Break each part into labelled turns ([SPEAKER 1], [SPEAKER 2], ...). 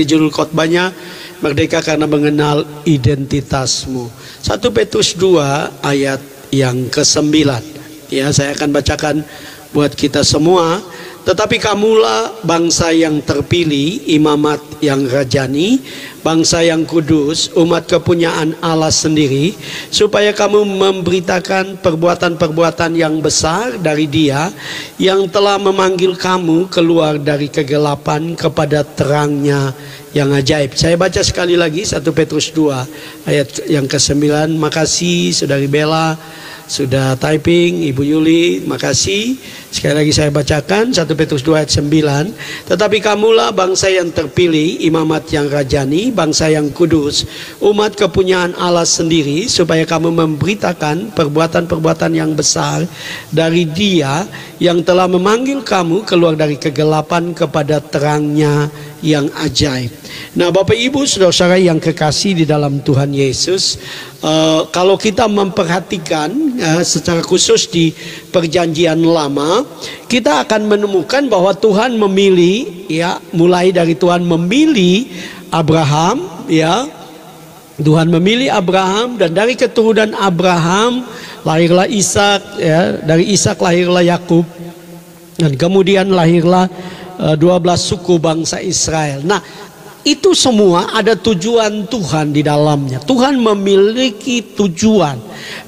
[SPEAKER 1] Judul khotbahnya Merdeka karena mengenal identitasmu. 1 Petrus 2 ayat yang ke-9. Ya, saya akan bacakan buat kita semua. Tetapi kamulah bangsa yang terpilih, imamat yang rajani, bangsa yang kudus, umat kepunyaan Allah sendiri, supaya kamu memberitakan perbuatan-perbuatan yang besar dari Dia yang telah memanggil kamu keluar dari kegelapan kepada terangnya yang ajaib. Saya baca sekali lagi 1 Petrus 2 ayat yang ke-9. Makasih Saudari Bella sudah typing, Ibu Yuli, makasih. Sekali lagi saya bacakan 1 Petrus 2 ayat 9. Tetapi kamulah bangsa yang terpilih, imamat yang rajani, bangsa yang kudus, umat kepunyaan Allah sendiri, supaya kamu memberitakan perbuatan-perbuatan yang besar dari Dia yang telah memanggil kamu keluar dari kegelapan kepada terangnya yang ajaib. Nah, Bapak Ibu saudara-saudara yang kekasih di dalam Tuhan Yesus, kalau kita memperhatikan secara khusus di Perjanjian Lama, kita akan menemukan bahwa Tuhan memilih, ya, mulai dari Tuhan memilih Abraham, ya, Tuhan memilih Abraham, dan dari keturunan Abraham lahirlah Ishak, ya, dari Ishak lahirlah Yakub, dan kemudian lahirlah 12 suku bangsa Israel. Nah, itu semua ada tujuan Tuhan di dalamnya. Tuhan memiliki tujuan,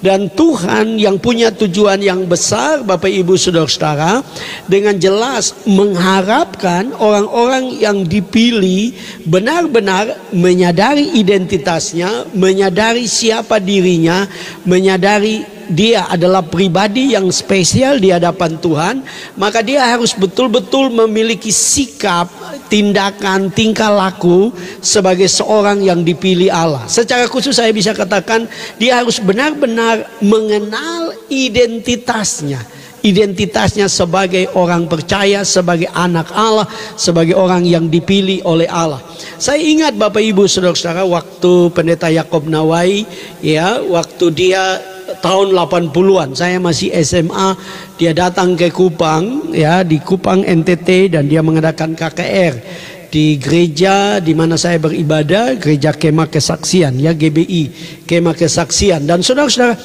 [SPEAKER 1] dan Tuhan yang punya tujuan yang besar, Bapak Ibu saudara-saudara, dengan jelas mengharapkan orang-orang yang dipilih benar-benar menyadari identitasnya, menyadari siapa dirinya, menyadari dia adalah pribadi yang spesial di hadapan Tuhan. Maka dia harus betul-betul memiliki sikap, tindakan, tingkah laku sebagai seorang yang dipilih Allah. Secara khusus saya bisa katakan dia harus benar-benar mengenal identitasnya. Identitasnya sebagai orang percaya, sebagai anak Allah, sebagai orang yang dipilih oleh Allah. Saya ingat Bapak Ibu saudara-saudara, waktu Pendeta Yakob Nawai, ya, waktu dia tahun 80-an, saya masih SMA, dia datang ke Kupang, ya, di Kupang NTT, dan dia mengadakan KKR di gereja di mana saya beribadah, Gereja Kemah Kesaksian, ya, GBI, Kemah Kesaksian. Dan saudara-saudara,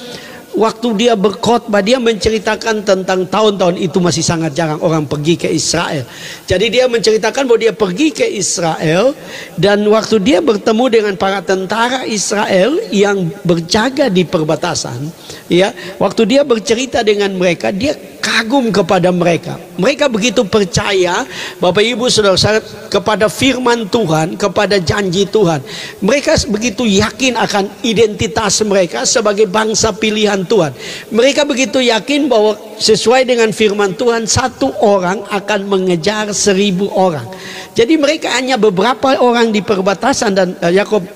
[SPEAKER 1] waktu dia berkhotbah, dia menceritakan tentang tahun-tahun itu masih sangat jarang orang pergi ke Israel. Jadi dia menceritakan bahwa dia pergi ke Israel, dan waktu dia bertemu dengan para tentara Israel yang berjaga di perbatasan, ya, waktu dia bercerita dengan mereka, dia kagum kepada mereka. Mereka begitu percaya, Bapak Ibu saudara-saudara, kepada firman Tuhan, kepada janji Tuhan. Mereka begitu yakin akan identitas mereka sebagai bangsa pilihan Tuhan. Mereka begitu yakin bahwa sesuai dengan firman Tuhan, 1 orang akan mengejar 1000 orang. Jadi mereka hanya beberapa orang di perbatasan, dan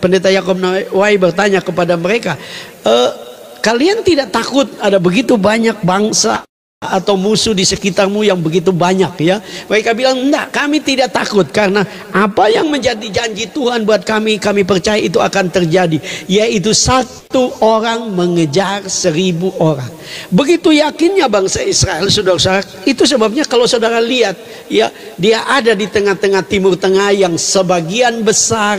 [SPEAKER 1] Pendeta Yakob Nawai bertanya kepada mereka, kalian tidak takut ada begitu banyak bangsa atau musuh di sekitarmu yang begitu banyak, ya? Mereka bilang, enggak, kami tidak takut, karena apa yang menjadi janji Tuhan buat kami, kami percaya itu akan terjadi, yaitu 1 orang mengejar 1000 orang. Begitu yakinnya bangsa Israel, saudara-saudara. Itu sebabnya kalau saudara lihat, ya, dia ada di tengah-tengah Timur Tengah yang sebagian besar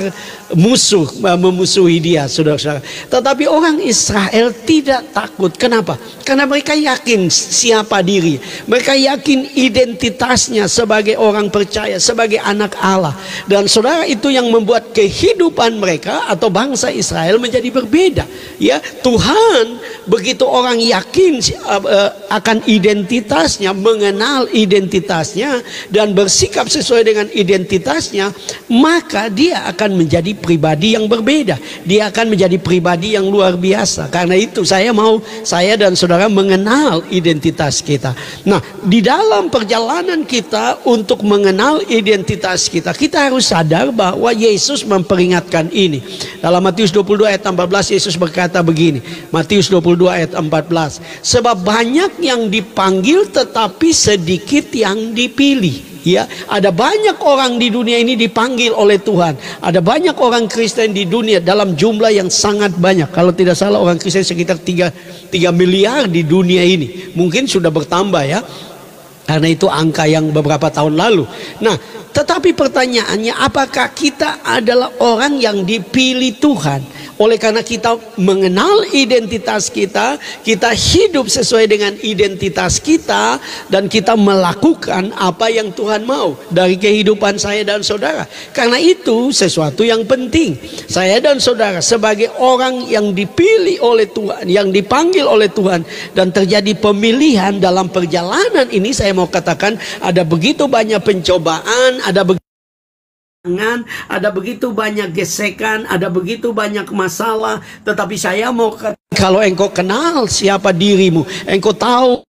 [SPEAKER 1] musuh memusuhi dia, saudara-saudara. Tetapi orang Israel tidak takut. Kenapa? Karena mereka yakin siapa diri, mereka yakin identitasnya sebagai orang percaya, sebagai anak Allah. Dan saudara, itu yang membuat kehidupan mereka atau bangsa Israel menjadi berbeda, ya. Tuhan begitu orang yakin akan identitasnya, mengenal identitasnya, dan bersikap sesuai dengan identitasnya, maka dia akan menjadi pribadi yang berbeda. Dia akan menjadi pribadi yang luar biasa. Karena itu saya dan saudara mengenal identitas kita. Nah, di dalam perjalanan kita untuk mengenal identitas kita, kita harus sadar bahwa Yesus memperingatkan ini. Dalam Matius 22 ayat 14, Yesus berkata begini, Matius 22 ayat 14, sebab banyak yang dipanggil tetapi sedikit yang dipilih. Ya, ada banyak orang di dunia ini dipanggil oleh Tuhan. Ada banyak orang Kristen di dunia dalam jumlah yang sangat banyak. Kalau tidak salah orang Kristen sekitar 3 miliar di dunia ini. Mungkin sudah bertambah, ya. Karena itu angka yang beberapa tahun lalu. Nah, tetapi pertanyaannya, apakah kita adalah orang yang dipilih Tuhan? Oleh karena kita mengenal identitas kita, kita hidup sesuai dengan identitas kita, dan kita melakukan apa yang Tuhan mau dari kehidupan saya dan saudara. Karena itu sesuatu yang penting. Saya dan saudara sebagai orang yang dipilih oleh Tuhan, yang dipanggil oleh Tuhan, dan terjadi pemilihan dalam perjalanan ini, saya mau katakan ada begitu banyak pencobaan, ada begitu banyak gesekan, ada begitu banyak masalah. Tetapi saya mau katakan, kalau engkau kenal siapa dirimu, engkau tahu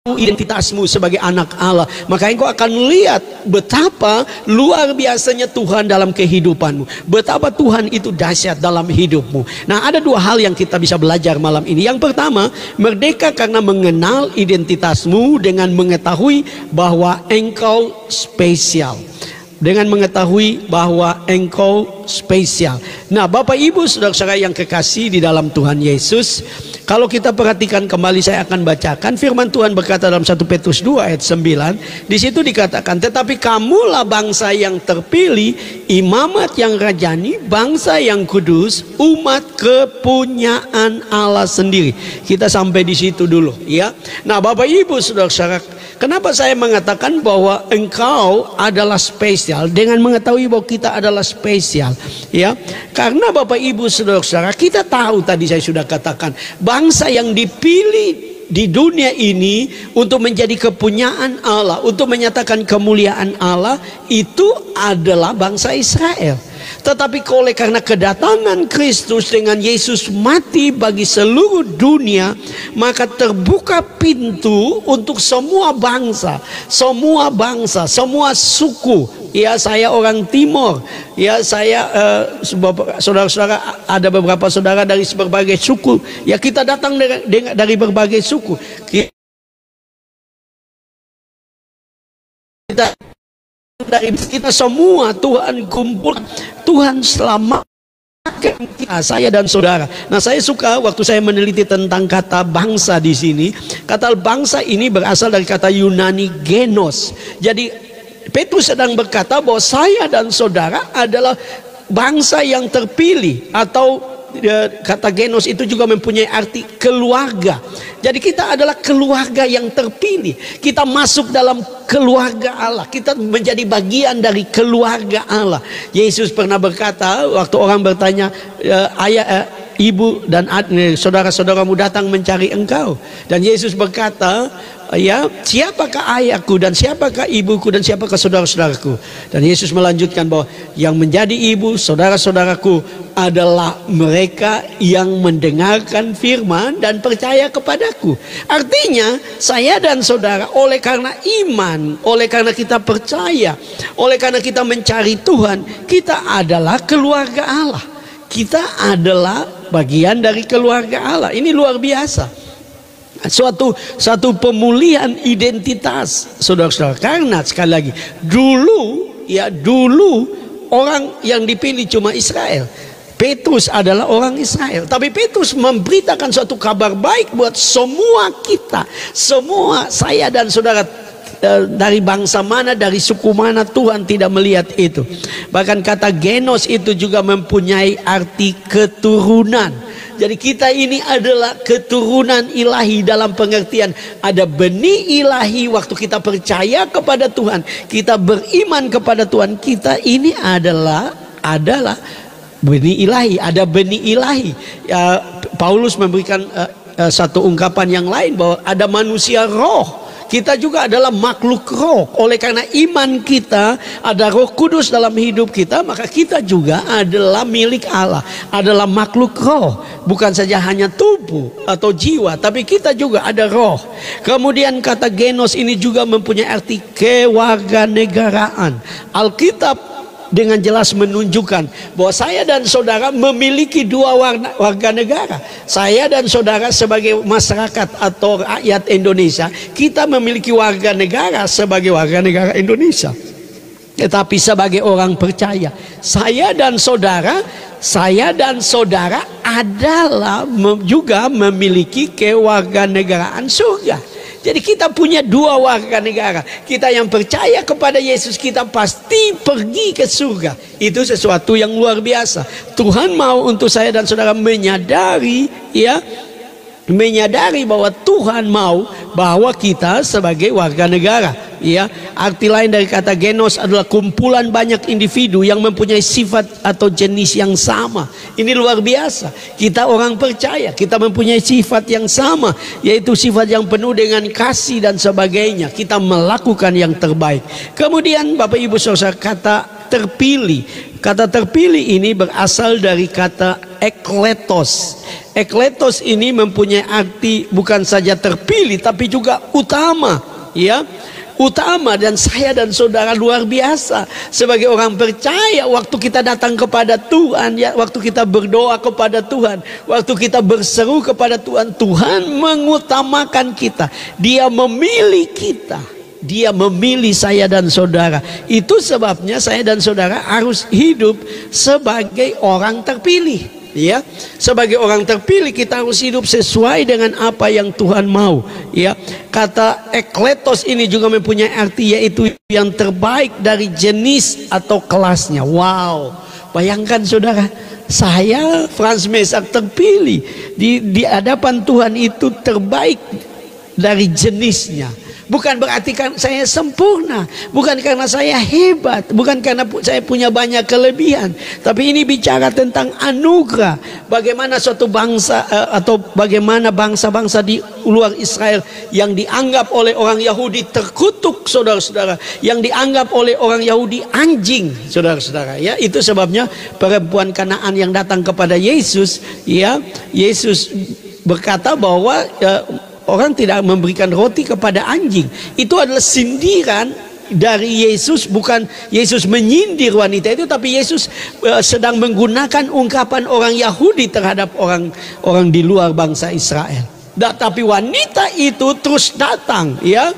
[SPEAKER 1] identitasmu sebagai anak Allah, maka engkau akan lihat betapa luar biasanya Tuhan dalam kehidupanmu, betapa Tuhan itu dahsyat dalam hidupmu. Nah, ada dua hal yang kita bisa belajar malam ini. Yang pertama, merdeka karena mengenal identitasmu dengan mengetahui bahwa engkau spesial. Dengan mengetahui bahwa engkau spesial. Nah, Bapak Ibu saudara-saudara yang kekasih di dalam Tuhan Yesus, kalau kita perhatikan kembali, saya akan bacakan firman Tuhan berkata dalam 1 Petrus 2 ayat 9. Di situ dikatakan, tetapi kamulah bangsa yang terpilih, imamat yang rajani, bangsa yang kudus, umat kepunyaan Allah sendiri. Kita sampai di situ dulu, ya. Nah, Bapak Ibu saudara-saudara, kenapa saya mengatakan bahwa engkau adalah spesial? Dengan mengetahui bahwa kita adalah spesial, ya. Karena Bapak Ibu saudara-saudara, kita tahu, tadi saya sudah katakan, bangsa yang dipilih di dunia ini untuk menjadi kepunyaan Allah, untuk menyatakan kemuliaan Allah, itu adalah bangsa Israel. Tetapi oleh karena kedatangan Kristus dengan Yesus mati bagi seluruh dunia, maka terbuka pintu untuk semua bangsa, semua suku. Ya, saya orang Timur. Ya, saya saudara-saudara, ada beberapa saudara dari berbagai suku. Ya, kita datang dari berbagai suku. Dari kita semua Tuhan kumpul, Tuhan selamatkan kita, saya dan saudara. Nah, saya suka waktu saya meneliti tentang kata bangsa di sini. Kata bangsa ini berasal dari kata Yunani genos. Jadi Petrus sedang berkata bahwa saya dan saudara adalah bangsa yang terpilih, atau kata genos itu juga mempunyai arti keluarga. Jadi kita adalah keluarga yang terpilih. Kita masuk dalam keluarga Allah. Kita menjadi bagian dari keluarga Allah. Yesus pernah berkata waktu orang bertanya, ibu dan saudara-saudaramu datang mencari engkau. Dan Yesus berkata, ya, siapakah ayahku dan siapakah ibuku dan siapakah saudara-saudaraku? Dan Yesus melanjutkan bahwa yang menjadi ibu saudara-saudaraku adalah mereka yang mendengarkan firman dan percaya kepadaku. Artinya saya dan saudara, oleh karena iman, oleh karena kita percaya, oleh karena kita mencari Tuhan, kita adalah keluarga Allah. Kita adalah bagian dari keluarga Allah. Ini luar biasa. Suatu pemulihan identitas, saudara-saudara. Karena sekali lagi, dulu orang yang dipilih cuma Israel. Petrus adalah orang Israel, tapi Petrus memberitakan suatu kabar baik buat semua kita, semua, saya dan saudara, dari bangsa mana, dari suku mana, Tuhan tidak melihat itu. Bahkan kata genos itu juga mempunyai arti keturunan. Jadi kita ini adalah keturunan ilahi, dalam pengertian ada benih ilahi. Waktu kita percaya kepada Tuhan, kita beriman kepada Tuhan, kita ini adalah benih ilahi, ada benih ilahi. Paulus memberikan satu ungkapan yang lain bahwa ada manusia roh. Kita juga adalah makhluk roh. Oleh karena iman kita, ada Roh Kudus dalam hidup kita, maka kita juga adalah milik Allah, adalah makhluk roh. Bukan saja hanya tubuh atau jiwa, tapi kita juga ada roh. Kemudian kata genos ini juga mempunyai arti kewarganegaraan. Alkitab dengan jelas menunjukkan bahwa saya dan saudara memiliki dua warga negara. Saya dan saudara sebagai masyarakat atau rakyat Indonesia, kita memiliki warga negara sebagai warga negara Indonesia. Tetapi sebagai orang percaya, saya dan saudara adalah juga memiliki kewarganegaraan surga. Jadi kita punya dua warga negara. Kita yang percaya kepada Yesus, kita pasti pergi ke surga. Itu sesuatu yang luar biasa. Tuhan mau untuk saya dan saudara menyadari, ya, menyadari bahwa Tuhan mau bahwa kita sebagai warga negara, ya. Arti lain dari kata genos adalah kumpulan banyak individu yang mempunyai sifat atau jenis yang sama. Ini luar biasa. Kita orang percaya, kita mempunyai sifat yang sama, yaitu sifat yang penuh dengan kasih dan sebagainya. Kita melakukan yang terbaik. Kemudian Bapak Ibu Saudara, kata terpilih. Kata terpilih ini berasal dari kata ekletos. Ekletos ini mempunyai arti bukan saja terpilih tapi juga utama, ya. Utama, dan saya dan saudara luar biasa sebagai orang percaya, waktu kita datang kepada Tuhan, ya, waktu kita berdoa kepada Tuhan, waktu kita berseru kepada Tuhan, Tuhan mengutamakan kita. Dia memilih kita. Dia memilih saya dan saudara. Itu sebabnya saya dan saudara harus hidup sebagai orang terpilih, ya. Sebagai orang terpilih kita harus hidup sesuai dengan apa yang Tuhan mau, ya. Kata ekletos ini juga mempunyai arti, yaitu yang terbaik dari jenis atau kelasnya. Wow, bayangkan saudara, saya Franz Meshach terpilih di hadapan Tuhan, itu terbaik dari jenisnya. Bukan berarti kan saya sempurna, bukan karena saya hebat, bukan karena saya punya banyak kelebihan, tapi ini bicara tentang anugerah. Bagaimana suatu bangsa atau bagaimana bangsa-bangsa di luar Israel yang dianggap oleh orang Yahudi terkutuk, saudara-saudara, yang dianggap oleh orang Yahudi anjing, saudara-saudara, ya. Itu sebabnya perempuan Kanaan yang datang kepada Yesus, ya, Yesus berkata bahwa orang tidak memberikan roti kepada anjing. Itu adalah sindiran dari Yesus. Bukan Yesus menyindir wanita itu, tapi Yesus sedang menggunakan ungkapan orang Yahudi terhadap orang di luar bangsa Israel. Tapi wanita itu terus datang, ya.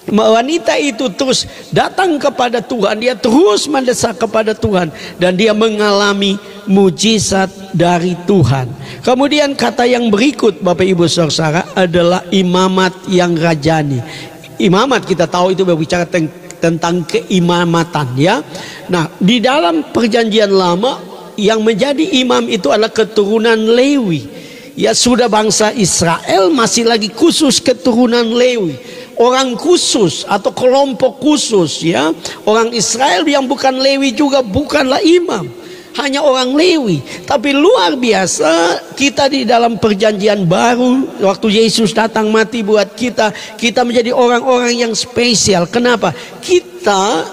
[SPEAKER 1] Wanita itu terus datang kepada Tuhan, dia terus mendesak kepada Tuhan, dan dia mengalami mujizat dari Tuhan. Kemudian kata yang berikut Bapak Ibu Saudara adalah imamat yang rajani. Imamat kita tahu itu berbicara tentang keimamatan, ya. Nah, di dalam perjanjian lama yang menjadi imam itu adalah keturunan Lewi. Ya, sudah bangsa Israel masih lagi khusus keturunan Lewi. Orang khusus atau kelompok khusus, ya. Orang Israel yang bukan Lewi juga bukanlah imam, hanya orang Lewi. Tapi luar biasa, kita di dalam perjanjian baru, waktu Yesus datang mati buat kita, kita menjadi orang-orang yang spesial. Kenapa?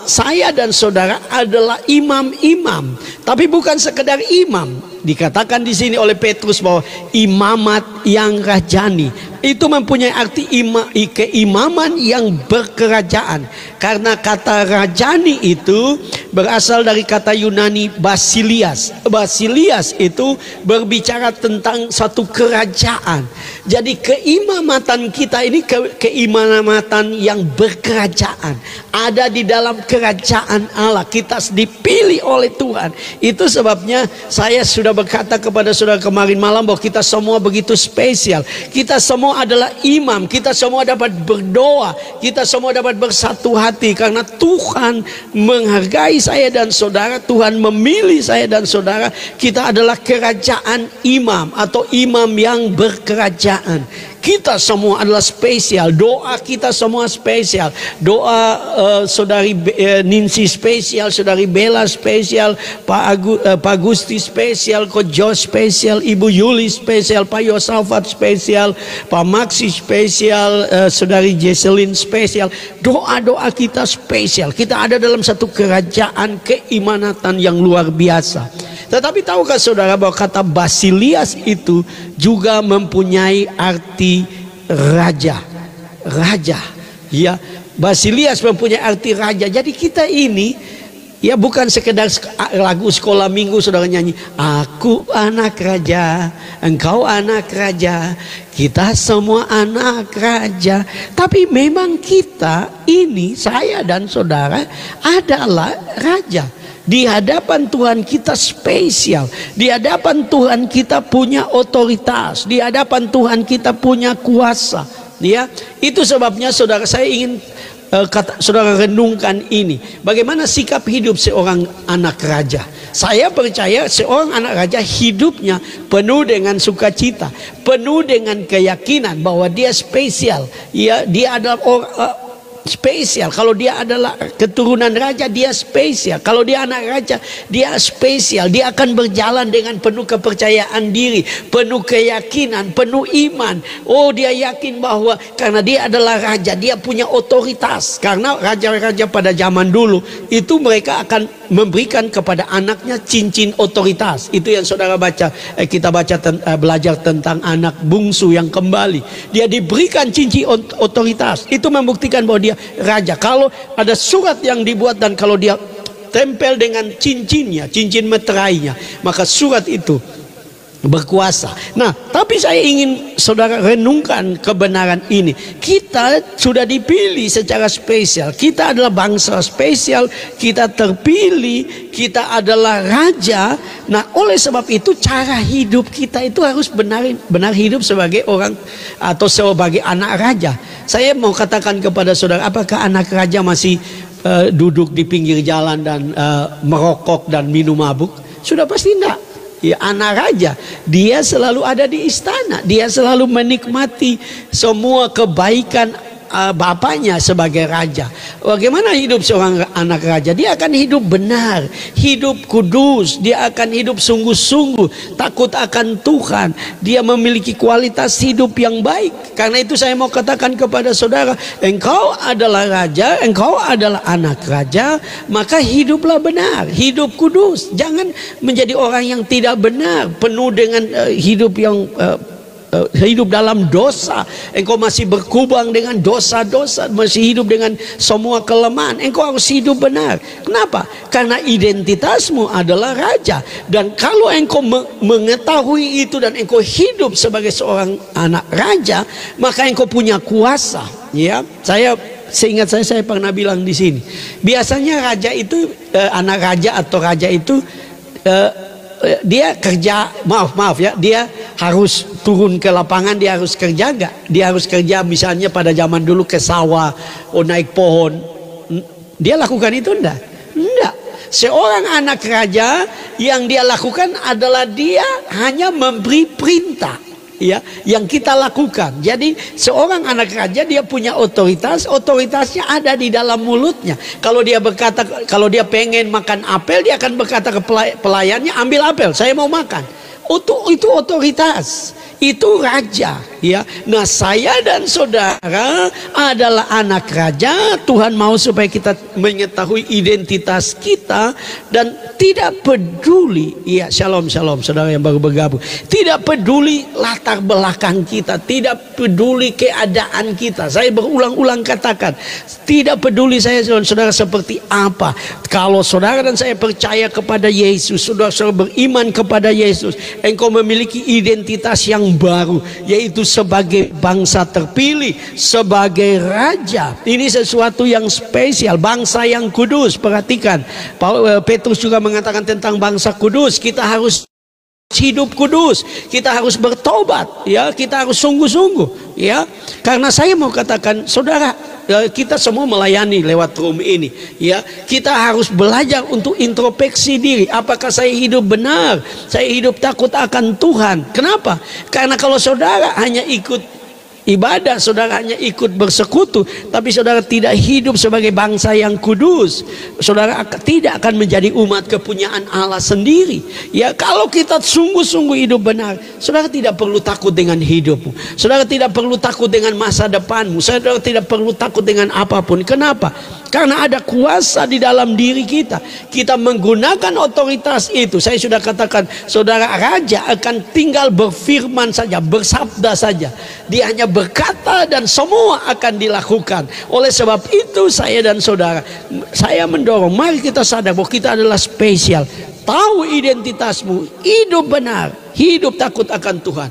[SPEAKER 1] Saya dan saudara adalah imam-imam, tapi bukan sekedar imam. Dikatakan di sini oleh Petrus bahwa imamat yang rajani itu mempunyai arti keimaman yang berkerajaan. Karena kata rajani itu berasal dari kata Yunani basilias. Basilias itu berbicara tentang satu kerajaan. Jadi keimamatan kita ini keimamatan yang berkerajaan. Ada di dalam kerajaan Allah. Kita dipilih oleh Tuhan. Itu sebabnya saya sudah berkata kepada saudara kemarin malam bahwa kita semua begitu spesial. Kita semua adalah imam. Kita semua dapat berdoa. Kita semua dapat bersatu hati karena Tuhan menghargai saya dan saudara. Tuhan memilih saya dan saudara. Kita adalah kerajaan imam atau imam yang berkerajaan. Kita semua adalah spesial. Doa kita semua spesial. Doa saudari Ninsi spesial, saudari Bella spesial, Pak Gusti spesial, Ko Jo spesial, Ibu Yuli spesial, Pak Yosafat spesial, Pak Maxi spesial, saudari Jesselyn spesial. Doa-doa kita spesial. Kita ada dalam satu kerajaan keimanatan yang luar biasa. Tetapi tahukah saudara bahwa kata basilias itu juga mempunyai arti raja. Raja, ya. Basilias mempunyai arti raja. Jadi kita ini, ya, bukan sekedar lagu sekolah minggu saudara nyanyi, aku anak raja, engkau anak raja, kita semua anak raja. Tapi memang kita ini, saya dan saudara adalah raja. Di hadapan Tuhan kita spesial. Di hadapan Tuhan kita punya otoritas. Di hadapan Tuhan kita punya kuasa. Ya, itu sebabnya saudara, saya ingin saudara renungkan ini. Bagaimana sikap hidup seorang anak raja? Saya percaya seorang anak raja hidupnya penuh dengan sukacita, penuh dengan keyakinan bahwa dia spesial. Ya, dia adalah spesial. Kalau dia adalah keturunan raja, dia spesial. Kalau dia anak raja, dia spesial. Dia akan berjalan dengan penuh kepercayaan diri, penuh keyakinan, penuh iman. Oh, dia yakin bahwa karena dia adalah raja, dia punya otoritas. Karena raja-raja pada zaman dulu itu mereka akan memberikan kepada anaknya cincin otoritas. Itu yang saudara baca, kita baca belajar tentang anak bungsu yang kembali. Dia diberikan cincin otoritas. Itu membuktikan bahwa dia raja. Kalau ada surat yang dibuat dan kalau dia tempel dengan cincinnya, cincin meterainya, maka surat itu berkuasa. Nah, tapi saya ingin saudara renungkan kebenaran ini. Kita sudah dipilih secara spesial. Kita adalah bangsa spesial. Kita terpilih. Kita adalah raja. Nah, oleh sebab itu cara hidup kita itu harus benar hidup sebagai orang atau sebagai anak raja. Saya mau katakan kepada saudara, apakah anak raja masih duduk di pinggir jalan dan merokok dan minum mabuk? Sudah pasti enggak. Ya, anak raja, dia selalu ada di istana. Dia selalu menikmati semua kebaikan bapaknya sebagai raja. Bagaimana hidup seorang anak raja? Dia akan hidup benar, hidup kudus. Dia akan hidup sungguh-sungguh, takut akan Tuhan. Dia memiliki kualitas hidup yang baik. Karena itu saya mau katakan kepada saudara, engkau adalah raja, engkau adalah anak raja, maka hiduplah benar, hidup kudus. Jangan menjadi orang yang tidak benar, penuh dengan hidup yang hidup dalam dosa. Engkau masih berkubang dengan dosa-dosa, masih hidup dengan semua kelemahan. Engkau harus hidup benar. Kenapa? Karena identitasmu adalah raja. Dan kalau engkau mengetahui itu dan engkau hidup sebagai seorang anak raja, maka engkau punya kuasa. Ya, seingat saya pernah bilang di sini. Biasanya raja itu anak raja atau raja itu dia kerja, maaf ya, dia harus turun ke lapangan, dia harus kerja enggak? Dia harus kerja misalnya pada zaman dulu ke sawah, naik pohon. Dia lakukan itu enggak? Enggak. Seorang anak raja yang dia lakukan adalah dia hanya memberi perintah. Ya, yang kita lakukan. Jadi seorang anak raja dia punya otoritas, otoritasnya ada di dalam mulutnya. Kalau dia berkata, kalau dia pengen makan apel, dia akan berkata ke pelayannya, ambil apel, saya mau makan. Itu otoritas, itu raja. Ya, nah saya dan saudara adalah anak raja. Tuhan mau supaya kita mengetahui identitas kita dan tidak peduli. Ya, shalom saudara yang baru bergabung. Tidak peduli latar belakang kita, tidak peduli keadaan kita. Saya berulang-ulang katakan, tidak peduli saya saudara seperti apa. Kalau saudara dan saya percaya kepada Yesus, saudara beriman kepada Yesus, engkau memiliki identitas yang baru, yaitu sebagai bangsa terpilih, sebagai raja. Ini sesuatu yang spesial, bangsa yang kudus. Perhatikan, Petrus juga mengatakan tentang bangsa kudus. Kita harus hidup kudus, kita harus bertobat, ya, kita harus sungguh-sungguh, ya. Karena saya mau katakan, saudara, kita semua melayani lewat room ini, ya. Kita harus belajar untuk introspeksi diri. Apakah saya hidup benar? Saya hidup takut akan Tuhan. Kenapa? Karena kalau saudara hanya ikut ibadah, saudara hanya ikut bersekutu, tapi saudara tidak hidup sebagai bangsa yang kudus, saudara tidak akan menjadi umat kepunyaan Allah sendiri. Ya, kalau kita sungguh-sungguh hidup benar, saudara tidak perlu takut dengan hidupmu, saudara tidak perlu takut dengan masa depanmu, saudara tidak perlu takut dengan apapun. Kenapa? Karena ada kuasa di dalam diri kita. Kita menggunakan otoritas itu. Saya sudah katakan, saudara raja akan tinggal berfirman saja, bersabda saja. Dia hanya berkata dan semua akan dilakukan. Oleh sebab itu saya dan saudara, saya mendorong, mari kita sadar bahwa kita adalah spesial. Tahu identitasmu, hidup benar, hidup takut akan Tuhan.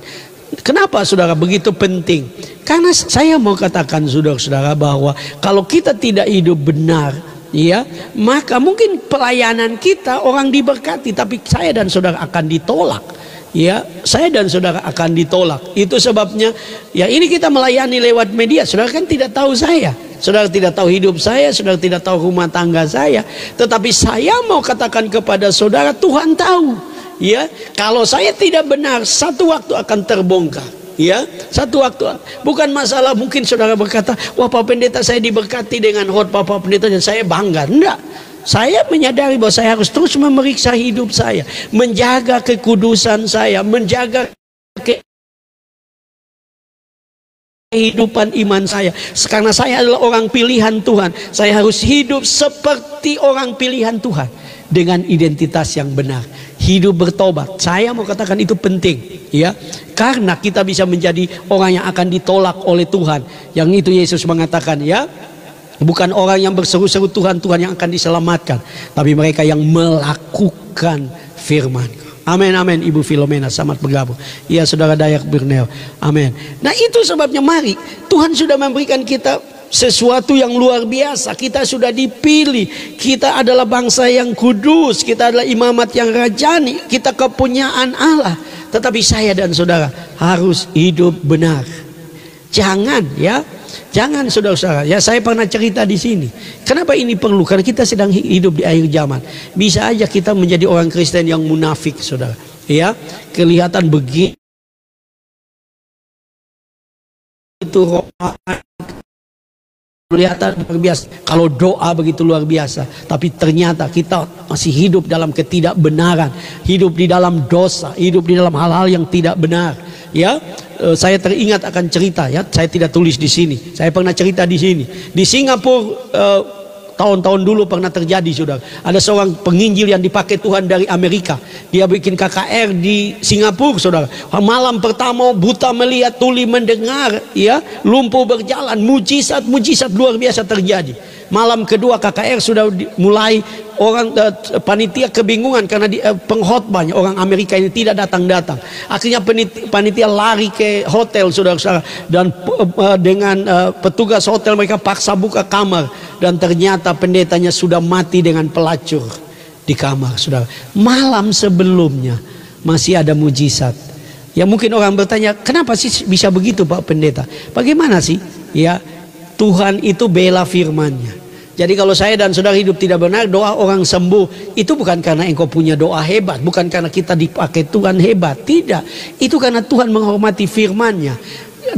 [SPEAKER 1] Kenapa saudara begitu penting? Karena saya mau katakan saudara-saudara bahwa kalau kita tidak hidup benar, ya, maka mungkin pelayanan kita orang diberkati, tapi saya dan saudara akan ditolak. Ya, saya dan saudara akan ditolak. Itu sebabnya ya ini kita melayani lewat media. Saudara kan tidak tahu saya, saudara tidak tahu hidup saya, saudara tidak tahu rumah tangga saya. Tetapi saya mau katakan kepada saudara, Tuhan tahu. Ya, kalau saya tidak benar, satu waktu akan terbongkar. Ya, satu waktu. Bukan masalah mungkin saudara berkata, wah Pak Pendeta saya diberkati dengan khotbah Pak Pendeta dan saya bangga. Enggak. Saya menyadari bahwa saya harus terus memeriksa hidup saya, menjaga kekudusan saya, menjaga kehidupan iman saya. Karena saya adalah orang pilihan Tuhan, saya harus hidup seperti orang pilihan Tuhan dengan identitas yang benar. Hidup bertobat, saya mau katakan itu penting, ya, karena kita bisa menjadi orang yang akan ditolak oleh Tuhan. Yang itu Yesus mengatakan, ya, bukan orang yang berseru-seru Tuhan, Tuhan yang akan diselamatkan, tapi mereka yang melakukan firman. Amin, amin. Ibu Filomena selamat bergabung. Iya saudara Dayak Birneo. Amin. Nah itu sebabnya mari, Tuhan sudah memberikan kita sesuatu yang luar biasa. Kita sudah dipilih, kita adalah bangsa yang kudus, kita adalah imamat yang rajani, kita kepunyaan Allah. Tetapi saya dan saudara harus hidup benar. Jangan, ya, jangan saudara-saudara. Ya, saya pernah cerita di sini. Kenapa ini perlu? Karena kita sedang hidup di akhir zaman. Bisa aja kita menjadi orang Kristen yang munafik, saudara. Ya, kelihatan begitu rohani, kelihatan luar biasa. Kalau doa begitu luar biasa, tapi ternyata kita masih hidup dalam ketidakbenaran, hidup di dalam dosa, hidup di dalam hal-hal yang tidak benar. Ya, saya teringat akan cerita, ya, saya tidak tulis di sini. Saya pernah cerita di sini. Di Singapura tahun-tahun dulu pernah terjadi, saudara. Ada seorang penginjil yang dipakai Tuhan dari Amerika. Dia bikin KKR di Singapura, saudara. Malam pertama buta melihat, tuli mendengar, ya, lumpuh berjalan, mujizat luar biasa terjadi. Malam kedua KKR sudah mulai orang panitia kebingungan karena pengkhotbahnya orang Amerika ini tidak datang-datang. Akhirnya panitia lari ke hotel, saudara-saudara, dan dengan petugas hotel mereka paksa buka kamar, dan ternyata pendetanya sudah mati dengan pelacur di kamar, saudara. Malam sebelumnya masih ada mujizat. Ya mungkin orang bertanya, kenapa sih bisa begitu Pak Pendeta? Bagaimana sih? Ya, Tuhan itu bela firman-Nya. Jadi kalau saya dan saudara hidup tidak benar, doa orang sembuh, itu bukan karena engkau punya doa hebat, bukan karena kita dipakai Tuhan hebat, tidak. Itu karena Tuhan menghormati firman-Nya.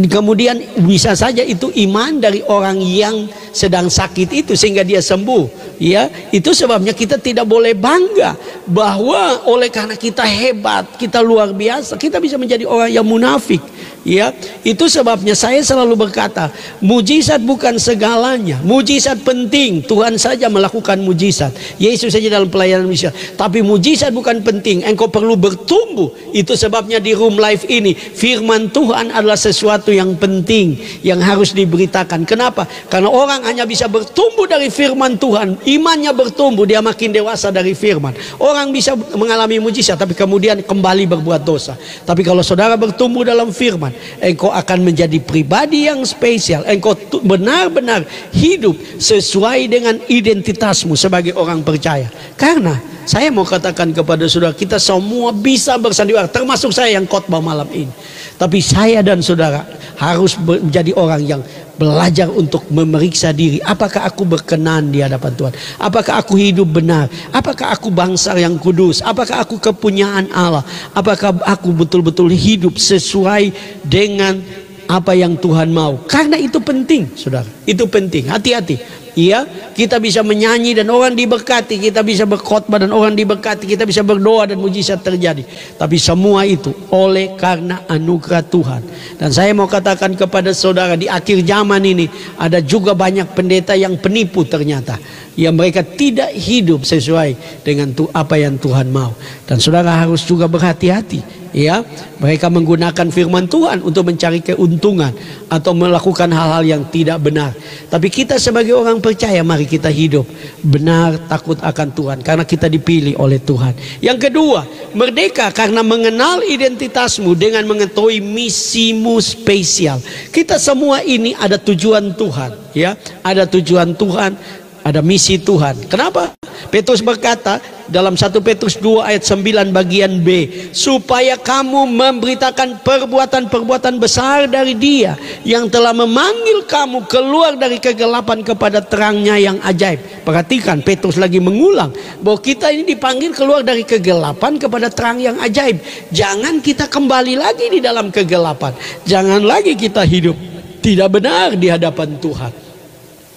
[SPEAKER 1] Kemudian bisa saja itu iman dari orang yang sedang sakit itu sehingga dia sembuh. Ya, itu sebabnya kita tidak boleh bangga bahwa oleh karena kita hebat, kita luar biasa, kita bisa menjadi orang yang munafik. Ya, itu sebabnya saya selalu berkata, mujizat bukan segalanya. Mujizat penting, Tuhan saja melakukan mujizat. Yesus saja dalam pelayanan mujizat. Tapi mujizat bukan penting, engkau perlu bertumbuh. Itu sebabnya di Room Life ini firman Tuhan adalah sesuatu yang penting, yang harus diberitakan. Kenapa? Karena orang hanya bisa bertumbuh dari firman Tuhan, imannya bertumbuh, dia makin dewasa dari firman. Orang bisa mengalami mujizat tapi kemudian kembali berbuat dosa. Tapi kalau saudara bertumbuh dalam firman, engkau akan menjadi pribadi yang spesial. Engkau benar-benar hidup sesuai dengan identitasmu sebagai orang percaya. Karena saya mau katakan kepada saudara, kita semua bisa bersandiwara, termasuk saya yang khotbah malam ini. Tapi saya dan saudara harus menjadi orang yang belajar untuk memeriksa diri. Apakah aku berkenan di hadapan Tuhan? Apakah aku hidup benar? Apakah aku bangsa yang kudus? Apakah aku kepunyaan Allah? Apakah aku betul-betul hidup sesuai dengan apa yang Tuhan mau? Karena itu penting, saudara. Itu penting. Hati-hati. Iya, kita bisa menyanyi dan orang diberkati, kita bisa berkhotbah dan orang diberkati, kita bisa berdoa dan mujizat terjadi. Tapi semua itu oleh karena anugerah Tuhan. Dan saya mau katakan kepada saudara, di akhir zaman ini ada juga banyak pendeta yang penipu ternyata. Ya, mereka tidak hidup sesuai dengan apa yang Tuhan mau. Dan saudara harus juga berhati-hati. Ya, mereka menggunakan firman Tuhan untuk mencari keuntungan atau melakukan hal-hal yang tidak benar. Tapi kita sebagai orang percaya, mari kita hidup benar, takut akan Tuhan, karena kita dipilih oleh Tuhan. Yang kedua, merdeka karena mengenal identitasmu dengan mengetahui misimu spesial. Kita semua ini ada tujuan Tuhan, ya, ada tujuan Tuhan. Ada misi Tuhan. Kenapa? Petrus berkata dalam 1 Petrus 2 ayat 9 bagian B, supaya kamu memberitakan perbuatan-perbuatan besar dari Dia yang telah memanggil kamu keluar dari kegelapan kepada terangnya yang ajaib. Perhatikan, Petrus lagi mengulang bahwa kita ini dipanggil keluar dari kegelapan kepada terang yang ajaib. Jangan kita kembali lagi di dalam kegelapan. Jangan lagi kita hidup tidak benar di hadapan Tuhan.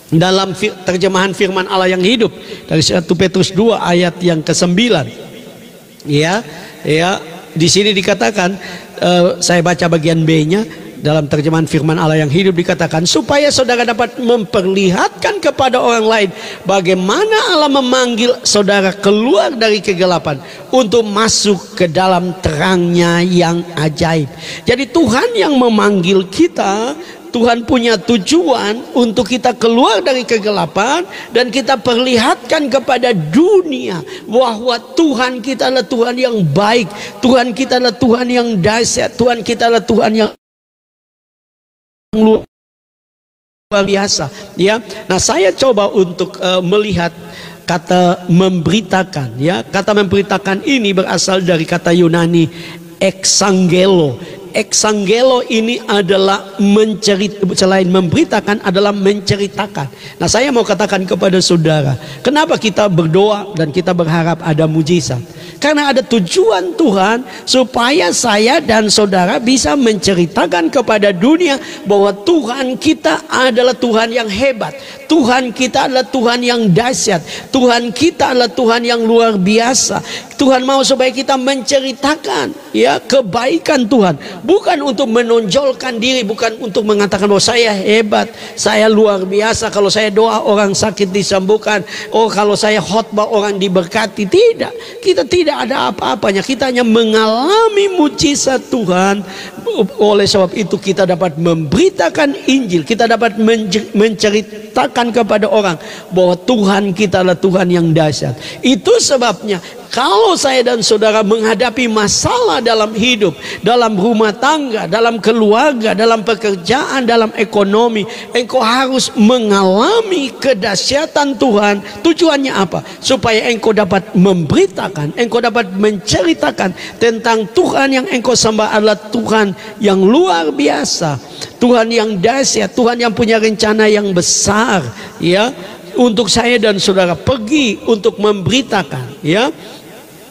[SPEAKER 1] Dalam terjemahan firman Allah yang hidup dari 1 Petrus 2 ayat yang ke-9, ya, di sini dikatakan, saya baca bagian B-nya, dalam terjemahan firman Allah yang hidup dikatakan, supaya saudara dapat memperlihatkan kepada orang lain bagaimana Allah memanggil saudara keluar dari kegelapan untuk masuk ke dalam terangnya yang ajaib. Jadi Tuhan yang memanggil kita, Tuhan punya tujuan untuk kita keluar dari kegelapan dan kita perlihatkan kepada dunia bahwa Tuhan kita adalah Tuhan yang baik, Tuhan kita adalah Tuhan yang dahsyat, Tuhan kita adalah Tuhan yang luar biasa, ya. Nah, saya coba untuk melihat kata memberitakan, ya. Kata memberitakan ini berasal dari kata Yunani exangelo. Exangelo ini adalah selain memberitakan adalah menceritakan. Nah, saya mau katakan kepada saudara, kenapa kita berdoa dan kita berharap ada mujizat? Karena ada tujuan Tuhan supaya saya dan saudara bisa menceritakan kepada dunia bahwa Tuhan kita adalah Tuhan yang hebat, Tuhan kita adalah Tuhan yang dahsyat, Tuhan kita adalah Tuhan yang luar biasa. Tuhan mau supaya kita menceritakan, ya, kebaikan Tuhan, bukan untuk menonjolkan diri, bukan untuk mengatakan bahwa saya hebat, saya luar biasa, kalau saya doa orang sakit disembuhkan, oh kalau saya khotbah orang diberkati. Tidak, kita tidak ada apa-apanya, kita hanya mengalami mujizat Tuhan. Oleh sebab itu kita dapat memberitakan Injil, kita dapat menceritakan kepada orang bahwa Tuhan kita adalah Tuhan yang dahsyat. Itu sebabnya kalau saya dan saudara menghadapi masalah dalam hidup, dalam rumah tangga, dalam keluarga, dalam pekerjaan, dalam ekonomi, engkau harus mengalami kedahsyatan Tuhan. Tujuannya apa? Supaya engkau dapat memberitakan, engkau dapat menceritakan tentang Tuhan yang engkau sembah adalah Tuhan yang luar biasa, Tuhan yang dahsyat, Tuhan yang punya rencana yang besar, ya, untuk saya dan saudara pergi untuk memberitakan, ya,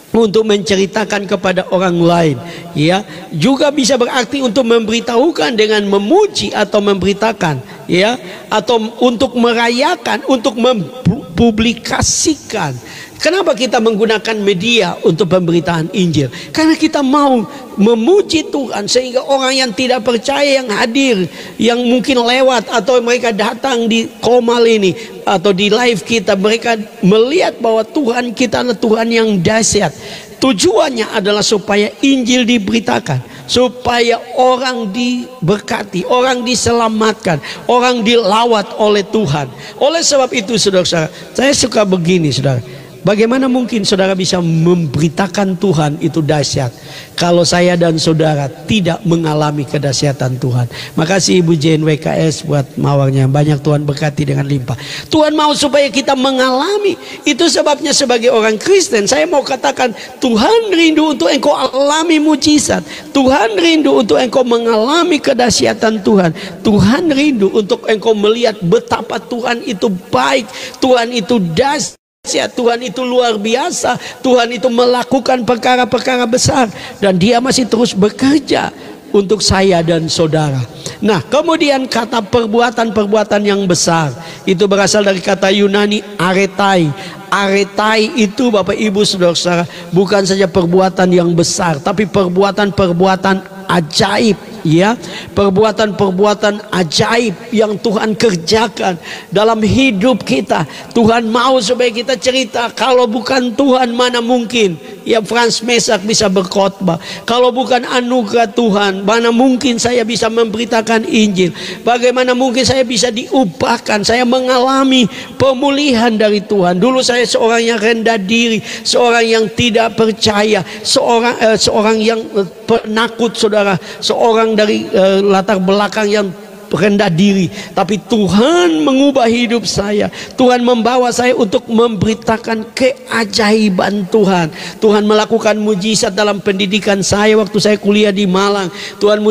[SPEAKER 1] untuk menceritakan kepada orang lain, ya. Juga bisa berarti untuk memberitahukan dengan memuji atau memberitakan, ya, atau untuk merayakan, untuk mempublikasikan. Kenapa kita menggunakan media untuk pemberitaan Injil? Karena kita mau memuji Tuhan sehingga orang yang tidak percaya yang hadir, yang mungkin lewat atau mereka datang di Komal ini atau di live kita, mereka melihat bahwa Tuhan kita adalah Tuhan yang dahsyat. Tujuannya adalah supaya Injil diberitakan, supaya orang diberkati, orang diselamatkan, orang dilawat oleh Tuhan. Oleh sebab itu, saudara-saudara, saya suka begini, saudara. Bagaimana mungkin saudara bisa memberitakan Tuhan itu dahsyat kalau saya dan saudara tidak mengalami kedahsyatan Tuhan? Makasih Ibu Jane WKS buat mawarnya, banyak Tuhan berkati dengan limpah. Tuhan mau supaya kita mengalami. Itu sebabnya sebagai orang Kristen saya mau katakan, Tuhan rindu untuk engkau alami mujizat, Tuhan rindu untuk engkau mengalami kedahsyatan Tuhan, Tuhan rindu untuk engkau melihat betapa Tuhan itu baik, Tuhan itu dahsyat, Tuhan itu luar biasa, Tuhan itu melakukan perkara-perkara besar, dan Dia masih terus bekerja untuk saya dan saudara. Nah, kemudian kata perbuatan-perbuatan yang besar itu berasal dari kata Yunani aretai. Aretai itu Bapak Ibu Saudara-saudara bukan saja perbuatan yang besar, tapi perbuatan-perbuatan ajaib, ya, perbuatan-perbuatan ajaib yang Tuhan kerjakan dalam hidup kita. Tuhan mau supaya kita cerita, kalau bukan Tuhan mana mungkin, ya, Franz Mesak bisa berkhotbah. Kalau bukan anugerah Tuhan, mana mungkin saya bisa memberitakan Injil. Bagaimana mungkin saya bisa diubahkan, saya mengalami pemulihan dari Tuhan. Dulu saya seorang yang rendah diri, seorang yang tidak percaya, seorang yang penakut, saudara, seorang dari latar belakang yang rendah diri, tapi Tuhan mengubah hidup saya. Tuhan membawa saya untuk memberitakan keajaiban Tuhan. Tuhan melakukan mujizat dalam pendidikan saya waktu saya kuliah di Malang. Tuhan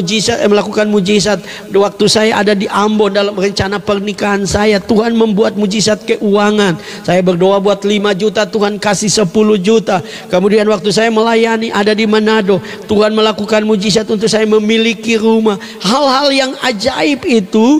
[SPEAKER 1] melakukan mujizat waktu saya ada di Ambon dalam rencana pernikahan saya. Tuhan membuat mujizat keuangan. Saya berdoa buat 5 juta, Tuhan kasih 10 juta. Kemudian waktu saya melayani ada di Manado, Tuhan melakukan mujizat untuk saya memiliki rumah. Hal-hal yang ajaib itu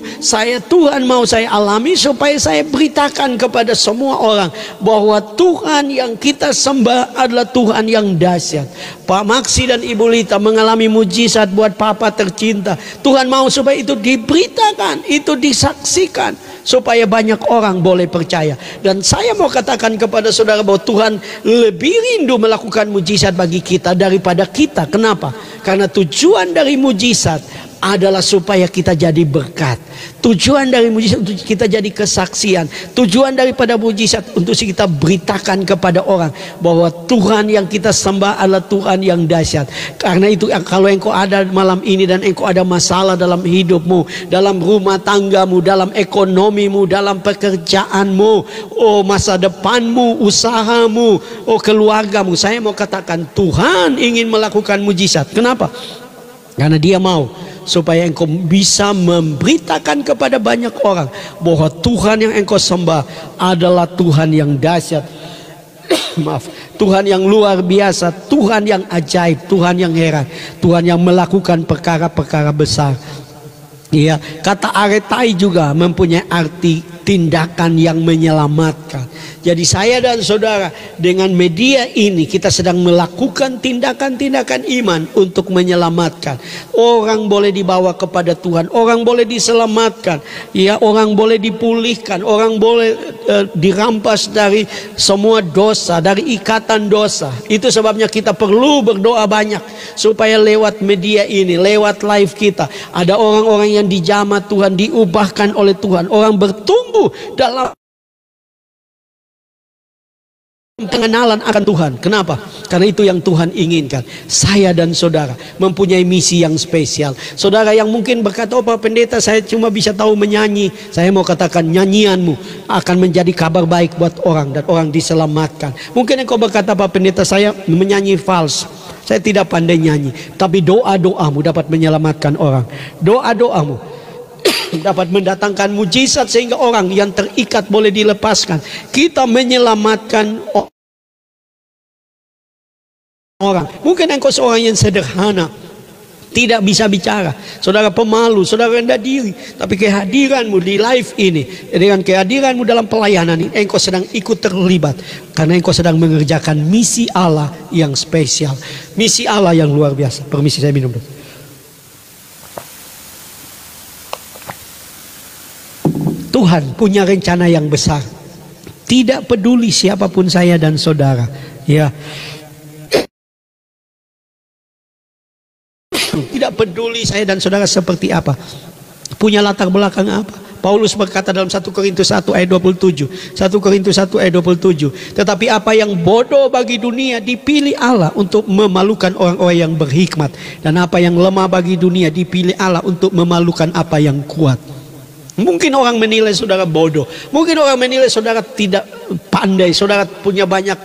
[SPEAKER 1] Tuhan mau saya alami supaya saya beritakan kepada semua orang bahwa Tuhan yang kita sembah adalah Tuhan yang dahsyat. Pak Maksi dan Ibu Lita mengalami mujizat buat Papa tercinta. Tuhan mau supaya itu diberitakan, itu disaksikan, supaya banyak orang boleh percaya. Dan saya mau katakan kepada saudara bahwa Tuhan lebih rindu melakukan mujizat bagi kita daripada kita. Kenapa? Karena tujuan dari mujizat adalah supaya kita jadi berkat. Tujuan dari mujizat untuk kita jadi kesaksian. Tujuan daripada mujizat untuk kita beritakan kepada orang bahwa Tuhan yang kita sembah adalah Tuhan yang dahsyat. Karena itu kalau engkau ada malam ini dan engkau ada masalah dalam hidupmu, dalam rumah tanggamu, dalam ekonomimu, dalam pekerjaanmu, masa depanmu, usahamu, keluargamu, saya mau katakan Tuhan ingin melakukan mujizat. Kenapa? Karena Dia mau supaya engkau bisa memberitakan kepada banyak orang bahwa Tuhan yang engkau sembah adalah Tuhan yang dahsyat. Maaf, Tuhan yang luar biasa, Tuhan yang ajaib, Tuhan yang heran, Tuhan yang melakukan perkara-perkara besar. Iya, kata aretai juga mempunyai arti tindakan yang menyelamatkan. Jadi saya dan saudara dengan media ini kita sedang melakukan tindakan-tindakan iman untuk menyelamatkan. Orang boleh dibawa kepada Tuhan, orang boleh diselamatkan, ya, orang boleh dipulihkan, orang boleh dirampas dari semua dosa, dari ikatan dosa. Itu sebabnya kita perlu berdoa banyak supaya lewat media ini, lewat live kita, ada orang-orang yang dijamah Tuhan, diubahkan oleh Tuhan, orang bertumbuh dalam pengenalan akan Tuhan. Kenapa? Karena itu yang Tuhan inginkan. Saya dan saudara mempunyai misi yang spesial. Saudara yang mungkin berkata, oh Pak Pendeta, saya cuma bisa tahu menyanyi. Saya mau katakan nyanyianmu akan menjadi kabar baik buat orang dan orang diselamatkan. Mungkin engkau berkata, Pak Pendeta, saya menyanyi fals, saya tidak pandai nyanyi. Tapi doa-doamu dapat menyelamatkan orang. Doa-doamu dapat mendatangkan mujizat sehingga orang yang terikat boleh dilepaskan. Kita menyelamatkan orang. Mungkin engkau seorang yang sederhana, tidak bisa bicara, saudara pemalu, saudara rendah diri, tapi kehadiranmu di live ini, dengan kehadiranmu dalam pelayanan ini, engkau sedang ikut terlibat karena engkau sedang mengerjakan misi Allah yang spesial, misi Allah yang luar biasa. Permisi, saya minum dulu. Tuhan punya rencana yang besar. Tidak peduli siapapun saya dan saudara, ya. Tidak peduli saya dan saudara seperti apa, punya latar belakang apa. Paulus berkata dalam 1 Korintus 1 ayat 27, 1 Korintus 1 ayat 27, tetapi apa yang bodoh bagi dunia dipilih Allah untuk memalukan orang-orang yang berhikmat, dan apa yang lemah bagi dunia dipilih Allah untuk memalukan apa yang kuat. Mungkin orang menilai saudara bodoh, mungkin orang menilai saudara tidak pandai, saudara punya banyak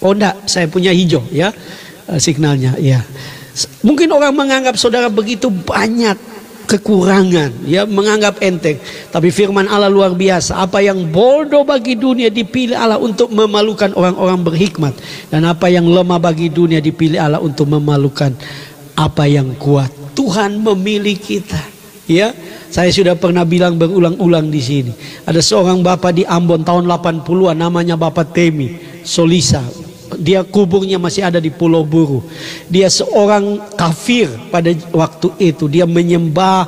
[SPEAKER 1] oh enggak, saya punya hijau, ya, signalnya, ya. Mungkin orang menganggap saudara begitu banyak kekurangan, ya, menganggap enteng. Tapi firman Allah luar biasa, apa yang bodoh bagi dunia dipilih Allah untuk memalukan orang-orang berhikmat, dan apa yang lemah bagi dunia dipilih Allah untuk memalukan apa yang kuat. Tuhan memilih kita. Ya, saya sudah pernah bilang berulang-ulang di sini. Ada seorang bapak di Ambon tahun 80-an, namanya Bapak Temi Solisa. Dia kuburnya masih ada di Pulau Buru. Dia seorang kafir pada waktu itu. Dia menyembah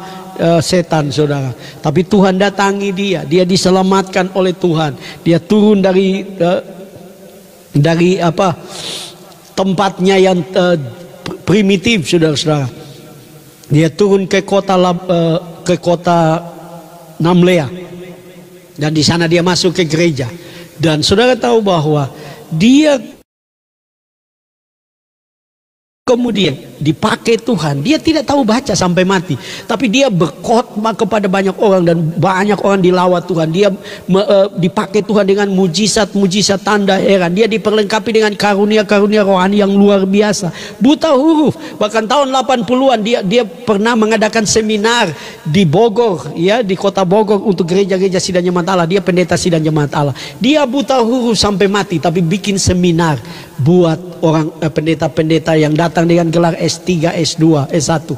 [SPEAKER 1] setan, saudara. Tapi Tuhan datangi dia. Dia diselamatkan oleh Tuhan. Dia turun dari tempatnya yang primitif, saudara-saudara. Dia turun ke kota Namlea, dan di sana dia masuk ke gereja. Dan saudara tahu bahwa dia kemudian dipakai Tuhan, dia tidak tahu baca sampai mati, tapi dia berkhotbah kepada banyak orang dan banyak orang dilawat Tuhan. Dia dipakai Tuhan dengan mujizat-mujizat, tanda heran. Dia diperlengkapi dengan karunia-karunia rohani yang luar biasa. Buta huruf, bahkan tahun 80-an dia pernah mengadakan seminar di Bogor, ya, di kota Bogor untuk gereja-gereja Sidang Jemaat Allah. Dia pendeta Sidang Jemaat Allah. Dia buta huruf sampai mati, tapi bikin seminar buat orang pendeta-pendeta yang datang dengan gelar S3, S2, S1.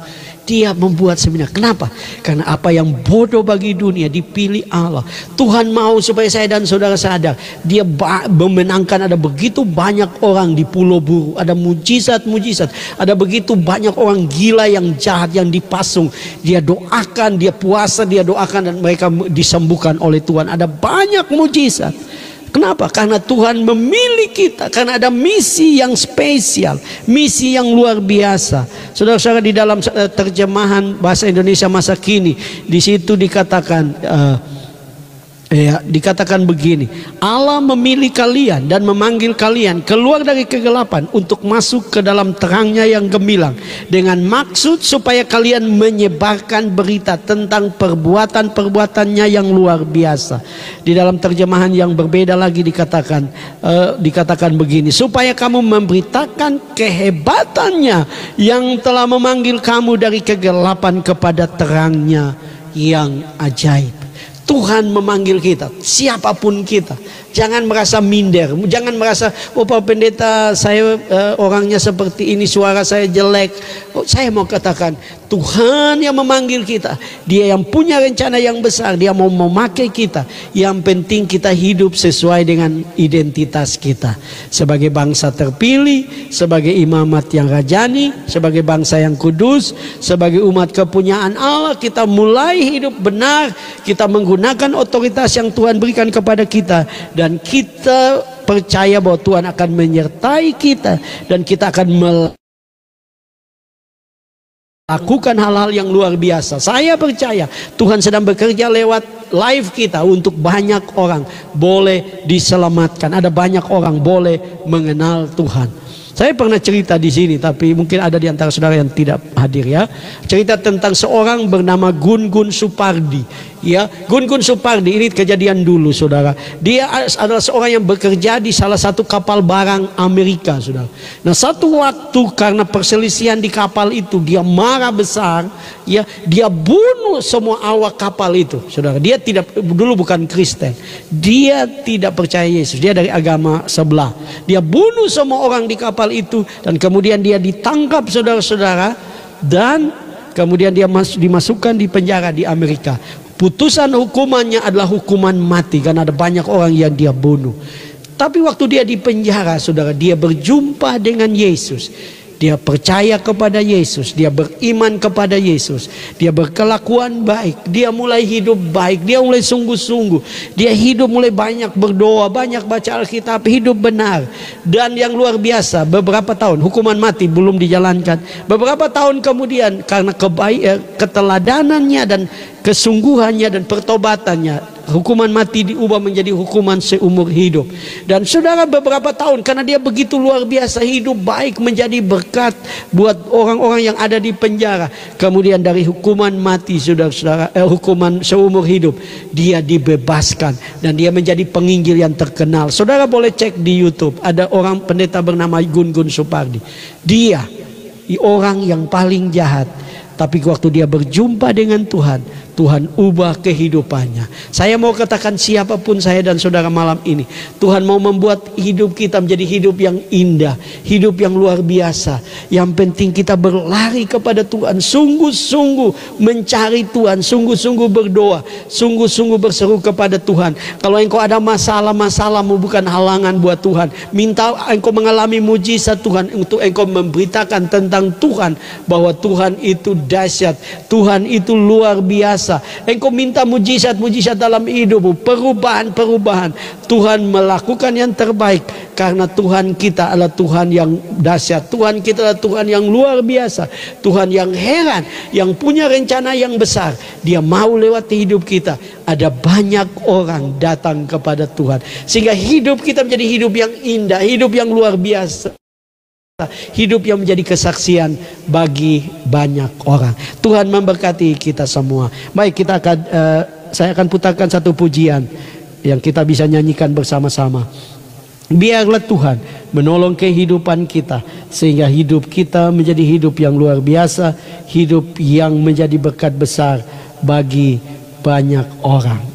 [SPEAKER 1] Dia membuat seminar. Kenapa? Karena apa yang bodoh bagi dunia dipilih Allah. Tuhan mau supaya saya dan saudara sadar. Dia memenangkan, ada begitu banyak orang di Pulau Buru. Ada mujizat-mujizat. Ada begitu banyak orang gila yang jahat yang dipasung. Dia doakan, dia puasa, dia doakan, dan mereka disembuhkan oleh Tuhan. Ada banyak mujizat. Kenapa? Karena Tuhan memilih kita, karena ada misi yang spesial, misi yang luar biasa. Saudara-saudara, di dalam terjemahan bahasa Indonesia masa kini, di situ dikatakan dikatakan begini: Allah memilih kalian dan memanggil kalian keluar dari kegelapan untuk masuk ke dalam terangnya yang gemilang, dengan maksud supaya kalian menyebarkan berita tentang perbuatan-perbuatannya yang luar biasa. Di dalam terjemahan yang berbeda lagi dikatakan begini: supaya kamu memberitakan kehebatannya yang telah memanggil kamu dari kegelapan kepada terangnya yang ajaib. Tuhan memanggil kita, siapapun kita. Jangan merasa minder, jangan merasa, oh Pak Pendeta, saya orangnya seperti ini, suara saya jelek. Saya mau katakan, Tuhan yang memanggil kita. Dia yang punya rencana yang besar. Dia mau memakai kita. Yang penting kita hidup sesuai dengan identitas kita. Sebagai bangsa terpilih, sebagai imamat yang rajani, sebagai bangsa yang kudus, sebagai umat kepunyaan Allah, kita mulai hidup benar. Kita menggunakan otoritas yang Tuhan berikan kepada kita. Dan kita percaya bahwa Tuhan akan menyertai kita. Dan kita akan lakukan hal-hal yang luar biasa. Saya percaya Tuhan sedang bekerja lewat live kita untuk banyak orang boleh diselamatkan. Ada banyak orang boleh mengenal Tuhan. Saya pernah cerita di sini, tapi mungkin ada di antara saudara yang tidak hadir, ya. Cerita tentang seorang bernama Gun Gun Supardi. Ya, Gun Gun Supardi ini kejadian dulu, saudara. Dia adalah seorang yang bekerja di salah satu kapal barang Amerika, saudara. Nah, satu waktu karena perselisihan di kapal itu, dia marah besar, ya, dia bunuh semua awak kapal itu, saudara. Dia dulu bukan Kristen, dia tidak percaya Yesus, dia dari agama sebelah. Dia bunuh semua orang di kapal itu, dan kemudian dia ditangkap, saudara-saudara, dan kemudian dia dimasukkan di penjara di Amerika. Putusan hukumannya adalah hukuman mati karena ada banyak orang yang dia bunuh. Tapi waktu dia di penjara, saudara, dia berjumpa dengan Yesus. Dia percaya kepada Yesus, dia beriman kepada Yesus, dia berkelakuan baik, dia mulai hidup baik, dia mulai sungguh-sungguh, dia hidup mulai banyak berdoa, banyak baca Alkitab, hidup benar. Dan yang luar biasa, beberapa tahun, hukuman mati belum dijalankan. Beberapa tahun kemudian, karena keteladanannya dan kesungguhannya dan pertobatannya, hukuman mati diubah menjadi hukuman seumur hidup. Dan saudara, beberapa tahun karena dia begitu luar biasa hidup baik, menjadi berkat buat orang-orang yang ada di penjara. Kemudian dari hukuman mati, saudara-saudara, hukuman seumur hidup, dia dibebaskan dan dia menjadi penginjil yang terkenal. Saudara boleh cek di YouTube, ada orang pendeta bernama Gun Gun Supardi. Dia orang yang paling jahat, tapi waktu dia berjumpa dengan Tuhan, Tuhan ubah kehidupannya. Saya mau katakan, siapapun saya dan saudara malam ini, Tuhan mau membuat hidup kita menjadi hidup yang indah, hidup yang luar biasa. Yang penting kita berlari kepada Tuhan, sungguh-sungguh mencari Tuhan, sungguh-sungguh berdoa, sungguh-sungguh berseru kepada Tuhan. Kalau engkau ada masalah-masalahmu bukan halangan buat Tuhan. Minta engkau mengalami mujizat Tuhan untuk engkau memberitakan tentang Tuhan, bahwa Tuhan itu dahsyat, Tuhan itu luar biasa. Engkau minta mujizat-mujizat dalam hidupmu, perubahan-perubahan. Tuhan melakukan yang terbaik, karena Tuhan kita adalah Tuhan yang dahsyat, Tuhan kita adalah Tuhan yang luar biasa, Tuhan yang heran, yang punya rencana yang besar. Dia mau lewat hidup kita, ada banyak orang datang kepada Tuhan, sehingga hidup kita menjadi hidup yang indah, hidup yang luar biasa. hidup yang menjadi kesaksian bagi banyak orang. Tuhan memberkati kita semua. Baik, kita akan saya akan putarkan satu pujian yang kita bisa nyanyikan bersama-sama. Biarlah Tuhan menolong kehidupan kita, sehingga hidup kita menjadi hidup yang luar biasa, hidup yang menjadi berkat besar bagi banyak orang.